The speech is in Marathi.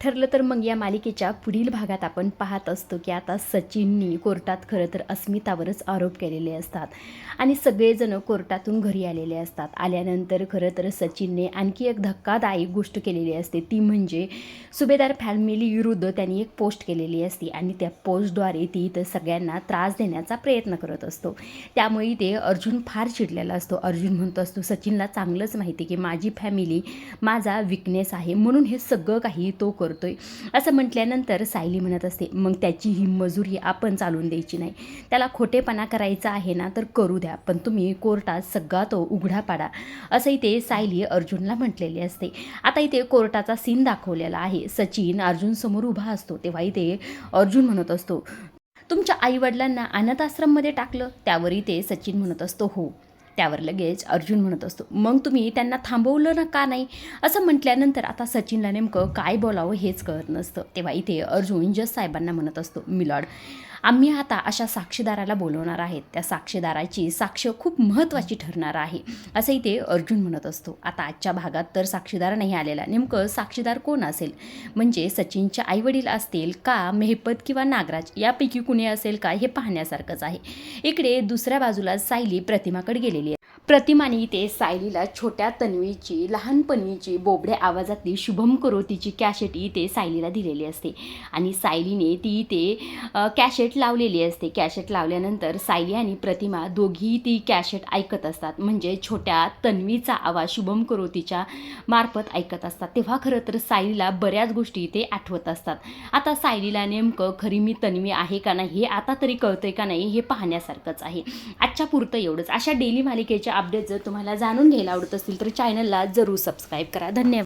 ठरलं तर मग या मालिकेच्या पुढील भागात आपण पाहत असतो की आता सचिननी कोर्टात खरं तर अस्मितावरच आरोप केलेले असतात आणि सगळेजण कोर्टातून घरी आलेले असतात. आल्यानंतर खरं तर सचिनने आणखी एक धक्कादायक गोष्ट केलेली असते, ती म्हणजे सुभेदार फॅमिली विरुद्ध त्यांनी एक पोस्ट केलेली असते आणि त्या पोस्टद्वारे ती इथं सगळ्यांना त्रास देण्याचा प्रयत्न करत असतो. त्यामुळे ते अर्जुन फार चिडलेला असतो. अर्जुन म्हणतो असतो सचिनला चांगलंच माहिती की माझी फॅमिली माझा विकनेस आहे, म्हणून हे सगळं काही तो करतोय. असं म्हटल्यानंतर सायली म्हणत असते मग त्याची ही मजुरी आपण चालून द्यायची नाही. त्याला खोटेपणा करायचा आहे ना तर करू द्या, पण तुम्ही कोर्टात सगळा तो उघडा पाडा, असं इथे सायली अर्जुनला म्हटलेले असते. आता इथे कोर्टाचा सीन दाखवलेला आहे. सचिन अर्जुन समोर उभा असतो तेव्हा इथे अर्जुन म्हणत असतो तुमच्या आईवडिलांना अनाथ आश्रममध्ये टाकलं. त्यावर इथे सचिन म्हणत असतो हो. त्यावर लगेच अर्जुन म्हणत असतो मग तुम्ही त्यांना थांबवलं ना का नाही. असं म्हटल्यानंतर आता सचिनला नेमकं काय बोलावं हेच कळत नसतं. तेव्हा इथे अर्जुन जज साहेबांना म्हणत असतो मिलॉर्ड, आम्ही आता अशा साक्षीदाराला बोलवणार आहेत. त्या साक्षीदाराची साक्ष खूप महत्त्वाची ठरणार आहे, असं इथे अर्जुन म्हणत असतो. आता आजच्या भागात तर साक्षीदार नाही आलेला, नेमकं साक्षीदार कोण असेल, म्हणजे सचिनचे आईवडील असतील का मेहपत किंवा नागराज, यापैकी कुणी असेल का हे पाहण्यासारखंच आहे. इकडे दुसऱ्या बाजूला सायली प्रतिमाकडे गेलेली आहे. प्रतिमाने इथे सायलीला छोट्या तन्वीची लहानपणीची बोबड्या आवाजातली शुभम करोतीची कॅसेट इथे सायलीला दिलेली असते आणि सायलीने ती इथे कॅसेट लावलेली असते. कॅसेट लावल्यानंतर सायली आणि प्रतिमा दोघीही ती कॅसेट ऐकत असतात, म्हणजे छोट्या तन्वीचा आवाज शुभम करोतीच्या मार्फत ऐकत असतात. तेव्हा खरं तर सायलीला बऱ्याच गोष्टी इथे आठवत असतात. आता सायलीला नेमकं खरी मी तन्वी आहे का नाही हे आता तरी कळतंय का नाही हे पाहण्यासारखंच आहे. आजच्या पुरतं एवढंच. अशा डेली मालिकेच्या अपडेट जर तुम्हाला जाणून घ्यायला आवडत असतील तर चॅनलला जरूर सबस्क्राईब करा. धन्यवाद.